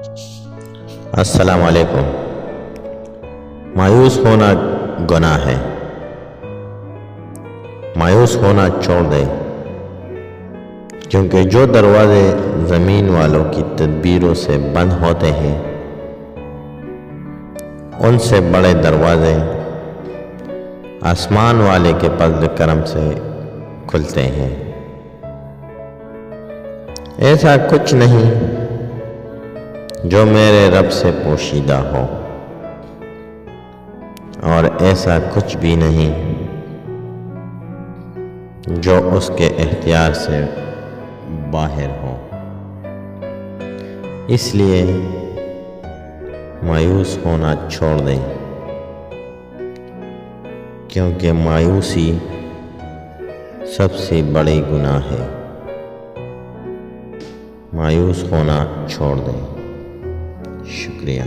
السلام علیکم۔ مایوس ہونا گناہ ہے، مایوس ہونا چھوڑ دے، کیونکہ جو دروازے زمین والوں کی تدبیروں سے بند ہوتے ہیں ان سے بڑے دروازے آسمان والے کے فضل کرم سے کھلتے ہیں۔ ایسا کچھ نہیں جو میرے رب سے پوشیدہ ہو، اور ایسا کچھ بھی نہیں جو اس کے اختیار سے باہر ہو۔ اس لیے مایوس ہونا چھوڑ دیں، کیونکہ مایوسی سب سے بڑی گناہ ہے۔ مایوس ہونا چھوڑ دیں۔ شکریہ۔